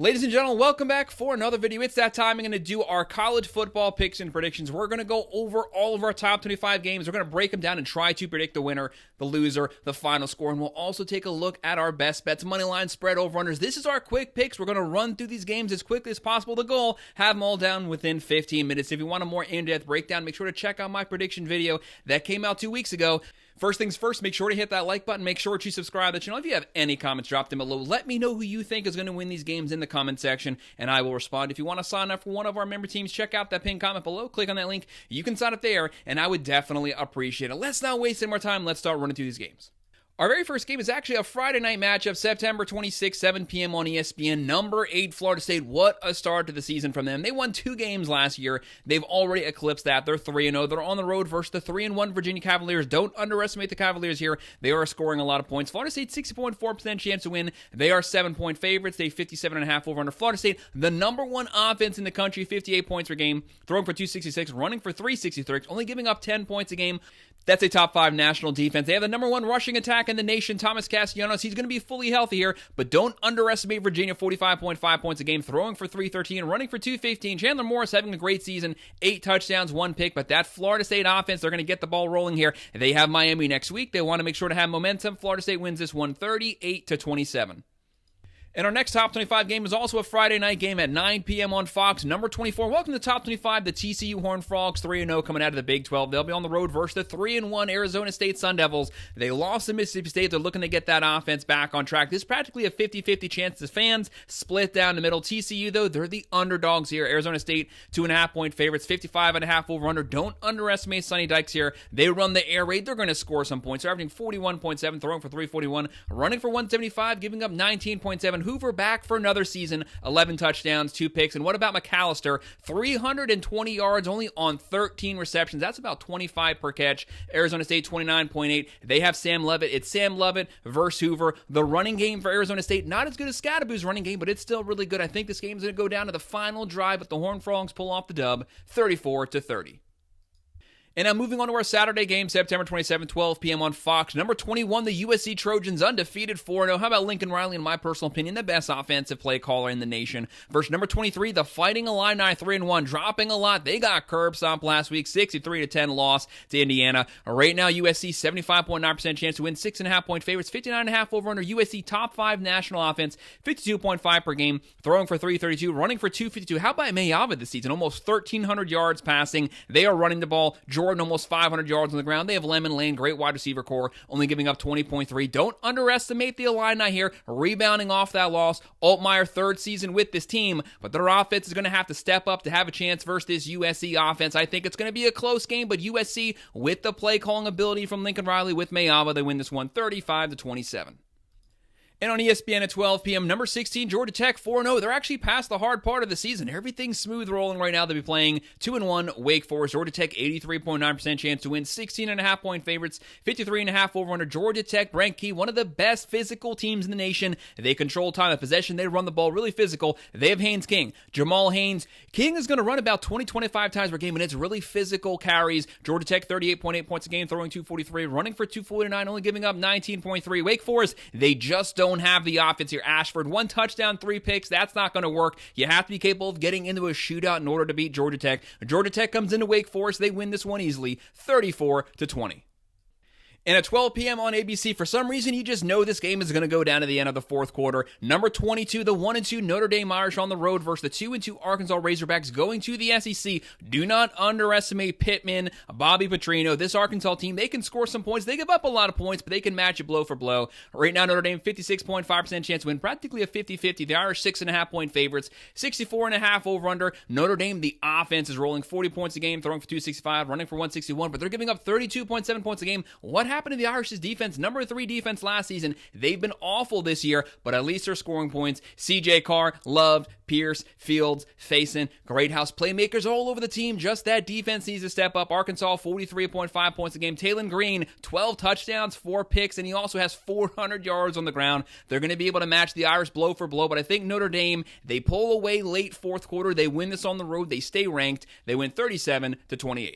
Ladies and gentlemen, welcome back for another video. It's that time. I'm going to do our college football picks and predictions. We're going to go over all of our top 25 games. We're going to break them down and try to predict the winner, the loser, the final score. And we'll also take a look at our best bets, money line, spread, over-unders. This is our quick picks. We're going to run through these games as quickly as possible. The goal, have them all down within 15 minutes. If you want a more in-depth breakdown, make sure to check out my prediction video that came out 2 weeks ago. First things first, make sure to hit that like button. Make sure to subscribe to the channel. If you have any comments, drop them below. Let me know who you think is going to win these games in the comment section, and I will respond. If you want to sign up for one of our member teams, check out that pinned comment below. Click on that link. You can sign up there, and I would definitely appreciate it. Let's not waste any more time. Let's start running through these games. Our very first game is actually a Friday night matchup, September 26, 7 p.m. on ESPN. Number 8, Florida State. What a start to the season from them. They won 2 games last year. They've already eclipsed that. They're 3-0. They're on the road versus the 3-1 Virginia Cavaliers. Don't underestimate the Cavaliers here. They are scoring a lot of points. Florida State, 60.4% chance to win. They are 7-point favorites. They 57.5 over under. Florida State, the number 1 offense in the country, 58 points per game, throwing for 266, running for 363, only giving up 10 points a game. That's a top 5 national defense. They have the number 1 rushing attack in the nation, Thomas Castellanos. He's going to be fully healthy here, but don't underestimate Virginia, 45.5 points a game, throwing for 313, running for 215. Chandler Morris having a great season, 8 touchdowns, 1 pick, but that Florida State offense, they're going to get the ball rolling here. They have Miami next week. They want to make sure to have momentum. Florida State wins this one 38-27. And our next top 25 game is also a Friday night game at 9 p.m. on Fox. Number 24, welcome to top 25, the TCU Horned Frogs, 3-0 coming out of the Big 12. They'll be on the road versus the 3-1 Arizona State Sun Devils. They lost to Mississippi State. They're looking to get that offense back on track. This is practically a 50-50 chance. The fans split down the middle. TCU, though, they're the underdogs here. Arizona State, 2.5-point favorites, 55.5 over-under. Don't underestimate Sonny Dykes here. They run the air raid. They're going to score some points. They're averaging 41.7, throwing for 341, running for 175, giving up 19.7. Hoover back for another season, 11 touchdowns, 2 picks. And what about McAllister? 320 yards, only on 13 receptions. That's about 25 per catch. Arizona State, 29.8. They have Sam Levitt. It's Sam Levitt versus Hoover. The running game for Arizona State, not as good as Scadaboo's running game, but it's still really good. I think this game is going to go down to the final drive, but the Horned Frogs pull off the dub, 34-30. And now moving on to our Saturday game, September 27, 12 p.m. on Fox. Number 21, the USC Trojans, undefeated 4-0. How about Lincoln Riley, in my personal opinion, the best offensive play caller in the nation? Versus number 23, the Fighting Illini, 3-1, dropping a lot. They got curb stomped last week, 63-10 loss to Indiana. Right now, USC, 75.9% chance to win, 6.5-point favorites, 59.5 over under. USC, top 5 national offense, 52.5 per game, throwing for 332, running for 252. How about Mayava this season? Almost 1,300 yards passing. They are running the ball. Jordan, almost 500 yards on the ground. They have Lemon Lane, great wide receiver core, only giving up 20.3. Don't underestimate the Illini here, rebounding off that loss. Altmaier, 3rd season with this team, but their offense is going to have to step up to have a chance versus this USC offense. I think it's going to be a close game, but USC, with the play calling ability from Lincoln Riley with Mayava, they win this one 35-27. And on ESPN at 12 p.m., number 16, Georgia Tech, 4-0. They're actually past the hard part of the season. Everything's smooth rolling right now. They'll be playing 2-1 Wake Forest. Georgia Tech, 83.9% chance to win, 16.5-point favorites, 53.5 over under. Georgia Tech, Brent Key, one of the best physical teams in the nation. They control time of possession. They run the ball really physical. They have Haynes King. Jamal Haynes. King is going to run about 20-25 times per game, and it's really physical carries. Georgia Tech, 38.8 points a game, throwing 243, running for 249, only giving up 19.3. Wake Forest, they just don't have the offense here. Ashford, 1 touchdown, 3 picks. That's not going to work. You have to be capable of getting into a shootout in order to beat Georgia Tech. Georgia Tech comes into Wake Forest. They win this one easily, 34-20. And at 12 p.m. on ABC, for some reason, you just know this game is going to go down to the end of the 4th quarter. Number 22, the 1-2 Notre Dame Irish on the road versus the 2-2 Arkansas Razorbacks going to the SEC. Do not underestimate Pittman, Bobby Petrino. This Arkansas team, they can score some points. They give up a lot of points, but they can match it blow for blow. Right now, Notre Dame, 56.5% chance to win, practically a 50-50. The Irish, 6.5-point favorites, 64.5 over under. Notre Dame, the offense is rolling 40 points a game, throwing for 265, running for 161, but they're giving up 32.7 points a game. What happened to the Irish's defense? Number 3 defense last season. They've been awful this year, but at least they're scoring points. CJ Carr, Love, Pierce, Fields, Faison, Greathouse, playmakers all over the team. Just that defense needs to step up. Arkansas, 43.5 points a game. Talon Green, 12 touchdowns, 4 picks, and he also has 400 yards on the ground. They're going to be able to match the Irish blow for blow, but I think Notre Dame, they pull away late 4th quarter. They win this on the road. They stay ranked. They win 37-28.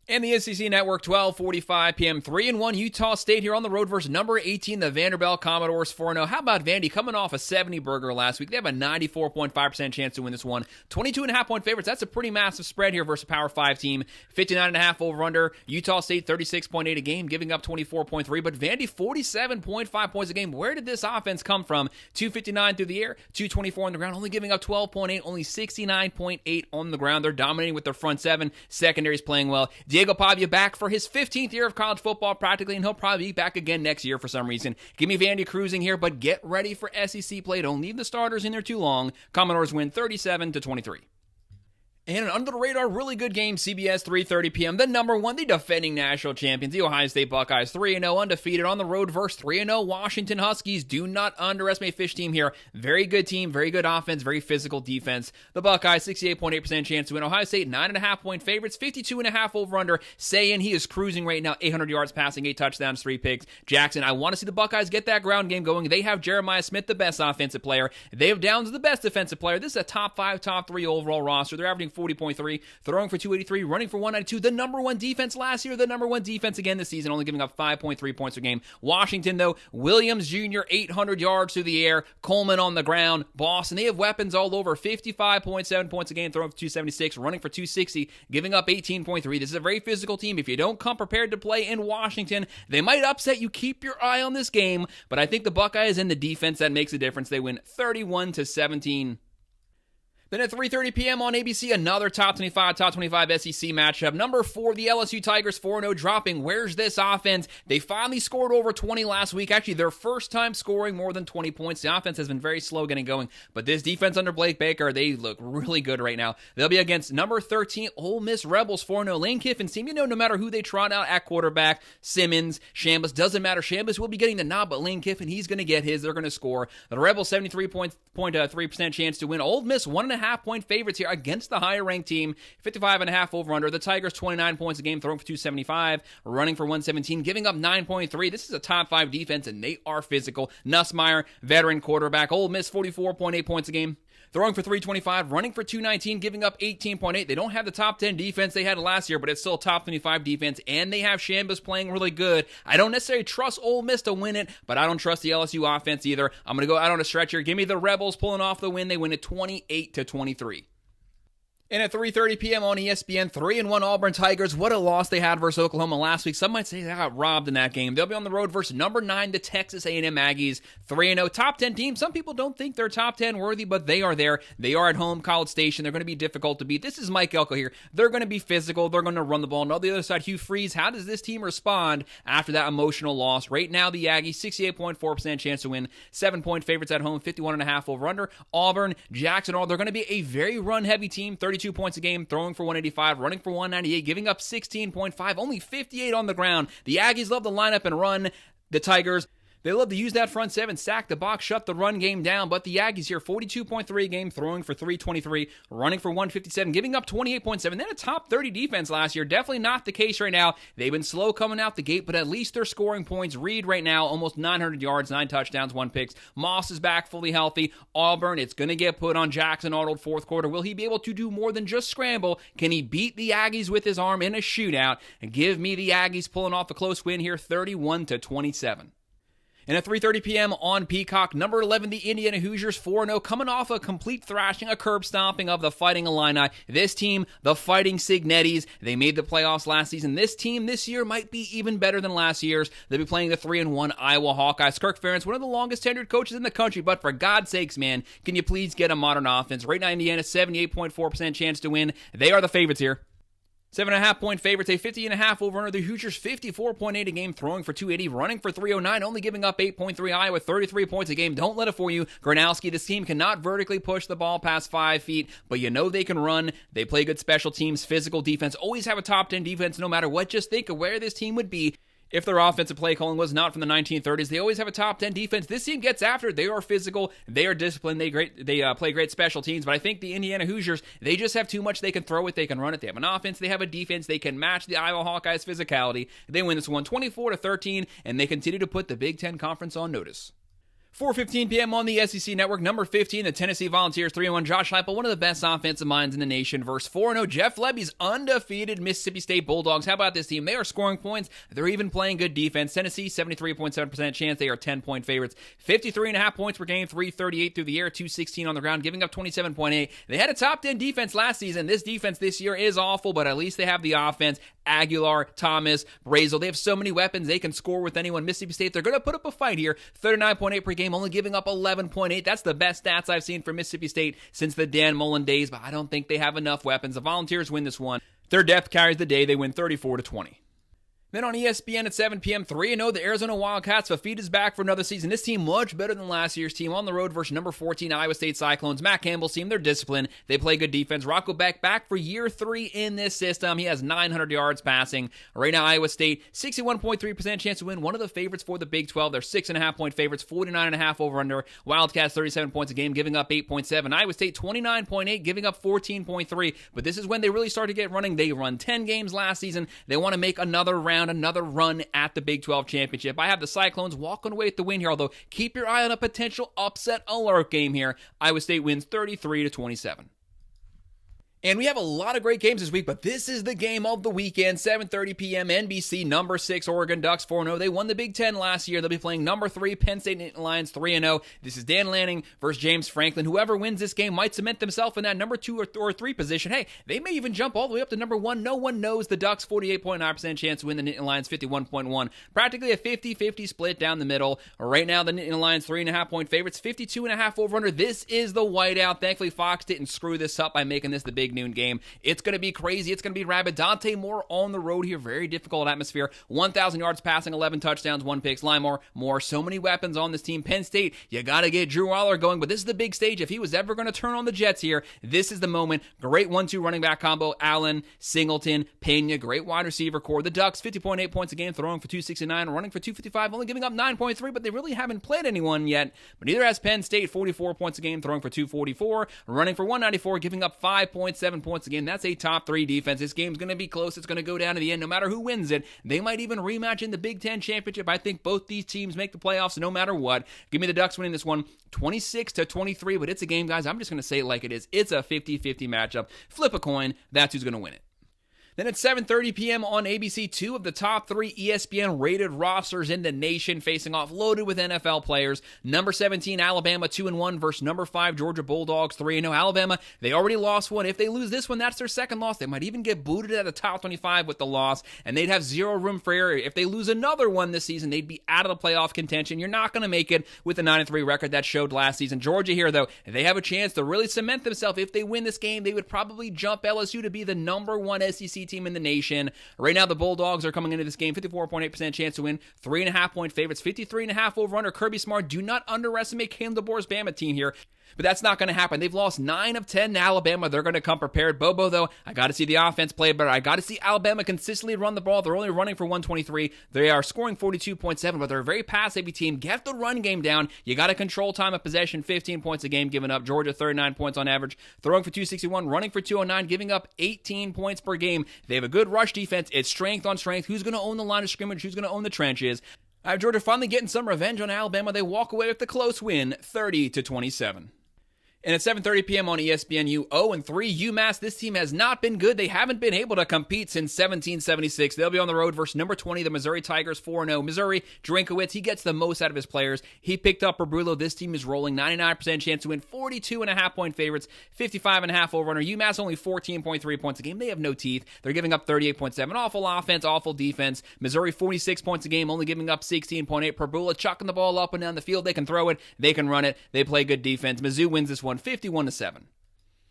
And the SEC Network, 12:45 p.m., 3-1 Utah State here on the road versus number 18, the Vanderbilt Commodores, 4-0. How about Vandy coming off a 70-burger last week? They have a 94.5% chance to win this one. 22.5-point favorites. That's a pretty massive spread here versus a Power 5 team. 59.5 over-under. Utah State, 36.8 a game, giving up 24.3. But Vandy, 47.5 points a game. Where did this offense come from? 259 through the air, 224 on the ground, only giving up 12.8, only 69.8 on the ground. They're dominating with their front seven. Secondary's playing well. Diego Pavia back for his 15th year of college football practically, and he'll probably be back again next year for some reason. Give me Vandy cruising here, but get ready for SEC play. Don't leave the starters in there too long. Commodores win 37-23. And an under-the-radar, really good game, CBS, 3:30 p.m. The number one, the defending national champions, the Ohio State Buckeyes, 3-0, undefeated on the road versus 3-0 Washington Huskies. Do not underestimate Fish team here. Very good team, very good offense, very physical defense. The Buckeyes, 68.8% chance to win. Ohio State, 9.5-point favorites, 52.5 over-under. Saying he is cruising right now, 800 yards passing, 8 touchdowns, 3 picks. Jackson, I want to see the Buckeyes get that ground game going. They have Jeremiah Smith, the best offensive player. They have Downs, the best defensive player. This is a top 5, top 3 overall roster. They're averaging 40.3, throwing for 283, running for 192. The number one defense last year, the number one defense again this season, only giving up 5.3 points per game. Washington, though, Williams Jr., 800 yards through the air. Coleman on the ground. Boston, they have weapons all over. 55.7 points a game, throwing for 276, running for 260, giving up 18.3. This is a very physical team. If you don't come prepared to play in Washington, they might upset you. Keep your eye on this game, but I think the Buckeyes and the defense, that makes a difference. They win 31-17. Then at 3:30 p.m. on ABC, another top 25 SEC matchup. Number 4, the LSU Tigers, 4-0 dropping. Where's this offense? They finally scored over 20 last week. Actually, their first time scoring more than 20 points. The offense has been very slow getting going, but this defense under Blake Baker, they look really good right now. They'll be against number 13, Ole Miss Rebels, 4-0. Lane Kiffin's team, no matter who they trot out at quarterback, Simmons, Chambers, doesn't matter. Chambers will be getting the nod, but Lane Kiffin, he's going to get his. They're going to score. The Rebels, 73.3% chance to win. Ole Miss, 1.5-point favorites here against the higher-ranked team. 55.5 over-under. The Tigers, 29 points a game, throwing for 275, running for 117, giving up 9.3. This is a top 5 defense, and they are physical. Nussmeier, veteran quarterback. Ole Miss, 44.8 points a game, throwing for 325, running for 219, giving up 18.8. They don't have the top 10 defense they had last year, but it's still a top 25 defense, and they have Chambers playing really good. I don't necessarily trust Ole Miss to win it, but I don't trust the LSU offense either. I'm going to go out on a stretch here. Give me the Rebels pulling off the win. They win it 28-23. And at 3:30 p.m. on ESPN, 3-1 Auburn Tigers. What a loss they had versus Oklahoma last week. Some might say they got robbed in that game. They'll be on the road versus number 9, the Texas A&M Aggies. 3-0, top 10 team. Some people don't think they're top 10 worthy, but they are there. They are at home, College Station. They're going to be difficult to beat. This is Mike Elko here. They're going to be physical. They're going to run the ball. And on the other side, Hugh Freeze. How does this team respond after that emotional loss? Right now, the Aggies, 68.4% chance to win. 7-point favorites at home, 51.5 over-under. Auburn, Jackson, they're going to be a very run-heavy team. 32 points a game, throwing for 185, running for 198, giving up 16.5, only 58 on the ground. The Aggies love to line up and run. The Tigers, they love to use that front seven, sack the box, shut the run game down, but the Aggies here, 42.3 a game, throwing for 323, running for 157, giving up 28.7. Then a top 30 defense last year. Definitely not the case right now. They've been slow coming out the gate, but at least they're scoring points. Reed right now, almost 900 yards, 9 touchdowns, 1 pick. Moss is back fully healthy. Auburn, it's going to get put on Jackson Arnold fourth quarter. Will he be able to do more than just scramble? Can he beat the Aggies with his arm in a shootout? And give me the Aggies pulling off a close win here, 31-27. And at 3:30 p.m. on Peacock, number 11, the Indiana Hoosiers, 4-0, coming off a complete thrashing, a curb stomping of the Fighting Illini. This team, the Fighting Signettis, they made the playoffs last season. This team this year might be even better than last year's. They'll be playing the 3-1 Iowa Hawkeyes. Kirk Ferentz, one of the longest tenured coaches in the country, but for God's sakes, man, can you please get a modern offense? Right now, Indiana, 78.4% chance to win. They are the favorites here. 7.5-point favorites, a 50.5 over-under. The Hoosiers, 54.8 a game, throwing for 280, running for 309, only giving up 8.3. Iowa, 33 points a game. Don't let it fool you. Gronowski, this team cannot vertically push the ball past 5 feet, but you know they can run. They play good special teams, physical defense, always have a top 10 defense no matter what. Just think of where this team would be if their offensive play calling was not from the 1930s. They always have a top 10 defense. This team gets after it. They are physical. They are disciplined. They play great special teams. But I think the Indiana Hoosiers, they just have too much. They can throw it. They can run it. They have an offense. They have a defense. They can match the Iowa Hawkeyes' physicality. They win this one 24-13, and they continue to put the Big Ten Conference on notice. 4:15 p.m. on the SEC Network. Number 15, the Tennessee Volunteers, 3-1. Josh Heupel, one of the best offensive minds in the nation, versus 4-0 Jeff Lebby's undefeated Mississippi State Bulldogs. How about this team? They are scoring points. They're even playing good defense. Tennessee, 73.7% chance. They are 10-point favorites. 53.5 points per game, 338 through the air, 216 on the ground, giving up 27.8. They had a top 10 defense last season. This defense this year is awful, but at least they have the offense. Aguilar, Thomas, Brazel, they have so many weapons. They can score with anyone. Mississippi State, they're going to put up a fight here. 39.8 per game, only giving up 11.8. That's the best stats I've seen for Mississippi State since the Dan Mullen days, but I don't think they have enough weapons. The Volunteers win this one. Their depth carries the day. They win 34-20. Then on ESPN at 7 p.m., 3-0, the Arizona Wildcats. Fafita is back for another season. This team much better than last year's team. On the road versus number 14, Iowa State Cyclones. Matt Campbell's team, they're disciplined. They play good defense. Rocco Beck back for year 3 in this system. He has 900 yards passing. Right now, Iowa State, 61.3% chance to win. One of the favorites for the Big 12. They're 6.5-point favorites, 49.5 over-under. Wildcats, 37 points a game, giving up 8.7. Iowa State, 29.8, giving up 14.3. But this is when they really start to get running. They run 10 games last season. They want to make another round, another run at the Big 12 championship. I have the Cyclones walking away with the win here, although keep your eye on a potential upset alert game here. Iowa State wins 33-27. And we have a lot of great games this week, but this is the game of the weekend. 7:30 p.m. NBC, number 6, Oregon Ducks, 4-0. They won the Big Ten last year. They'll be playing number 3, Penn State Nittany Lions, 3-0. This is Dan Lanning versus James Franklin. Whoever wins this game might cement themselves in that number 2 or 3 position. Hey, they may even jump all the way up to number 1. No one knows. The Ducks, 48.9% chance to win. The Nittany Lions, 51.1. Practically a 50-50 split down the middle. Right now, the Nittany Lions, 3.5-point favorites, 52.5 over-under. This is the whiteout. Thankfully, Fox didn't screw this up by making this the big noon game. It's going to be crazy. It's going to be rabid. Dante Moore on the road here. Very difficult atmosphere. 1,000 yards passing, 11 touchdowns, 1 pick. Limor, Moore. So many weapons on this team. Penn State, you got to get Drew Aller going, but this is the big stage. If he was ever going to turn on the Jets here, this is the moment. Great 1-2 running back combo. Allen, Singleton, Pena. Great wide receiver core. The Ducks, 50.8 points a game, throwing for 269, running for 255, only giving up 9.3, but they really haven't played anyone yet. But neither has Penn State, 44 points a game, throwing for 244, running for 194, giving up 5.7 points a game. That's a top 3 defense. This game's going to be close. It's going to go down to the end no matter who wins it. They might even rematch in the Big Ten championship. I think both these teams make the playoffs no matter what. Give me the Ducks winning this one 26-23, but it's a game, guys. I'm just going to say it like it is. It's a 50-50 matchup. Flip a coin. That's who's going to win it. Then at 7:30 p.m. on ABC, 2 of the top 3 ESPN-rated rosters in the nation facing off, loaded with NFL players. Number 17, Alabama, 2-1 versus number 5, Georgia Bulldogs, 3-0. Alabama, they already lost one. If they lose this one, that's their second loss. They might even get booted at the top 25 with the loss, and they'd have zero room for error. If they lose another one this season, they'd be out of the playoff contention. You're not going to make it with the 9-3 record that showed last season. Georgia here, though, they have a chance to really cement themselves. If they win this game, they would probably jump LSU to be the number 1 SEC team in the nation. Right now, the Bulldogs are coming into this game 54.8% chance to win, 3.5-point favorites, 53.5 over under. Kirby Smart, do not underestimate Caleb DeBoer's Bama team here. But that's not going to happen. They've lost 9 of 10 to Alabama. They're going to come prepared. Bobo, though, I got to see the offense play better. I got to see Alabama consistently run the ball. They're only running for 123. They are scoring 42.7, but they're a very pass-heavy team. Get the run game down. You got to control time of possession. 15 points a game given up. Georgia, 39 points on average. Throwing for 261, running for 209, giving up 18 points per game. They have a good rush defense. It's strength on strength. Who's going to own the line of scrimmage? Who's going to own the trenches? I have Georgia finally getting some revenge on Alabama. They walk away with the close win, 30-27. And at 7:30 p.m. on ESPNU, 0-3 UMass. This team has not been good. They haven't been able to compete since 1776. They'll be on the road versus number 20, the Missouri Tigers, 4-0. Missouri, Drinkowitz, he gets the most out of his players. He picked up Brabullo. This team is rolling, 99% chance to win, 42.5-point favorites, 55.5 over-under. UMass only 14.3 points a game. They have no teeth. They're giving up 38.7. Awful offense, awful defense. Missouri, 46 points a game, only giving up 16.8. Brabullo chucking the ball up and down the field. They can throw it. They can run it. They play good defense. Mizzou wins this one 51-7.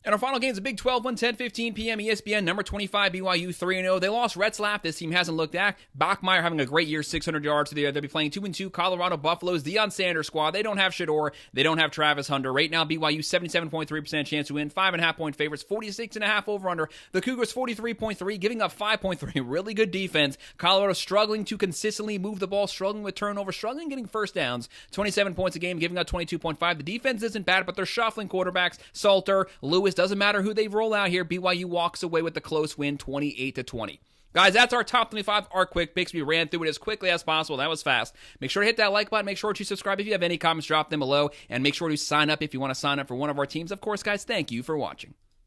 And our final game is a Big 12 one, 10:15 p.m. ESPN, number 25, BYU 3-0. They lost Retzlaff. This team hasn't looked back. Bachmeier having a great year, 600 yards to the air. They'll be playing 2-2 Colorado Buffaloes, Deion Sanders squad. They don't have Shador. They don't have Travis Hunter. Right now, BYU 77.3% chance to win, 5.5-point favorites, 46.5 over-under. The Cougars 43.3, giving up 5.3. Really good defense. Colorado struggling to consistently move the ball, struggling with turnovers, struggling getting first downs. 27 points a game, giving up 22.5. The defense isn't bad, but they're shuffling quarterbacks. Salter, Lewis, doesn't matter who they roll out here. BYU walks away with the close win, 28-20. Guys, that's our top 25, our quick picks. We ran through it as quickly as possible. That was fast. Make sure to hit that like button. Make sure to subscribe. If you have any comments, drop them below. And make sure to sign up if you want to sign up for one of our teams. Of course, guys, thank you for watching.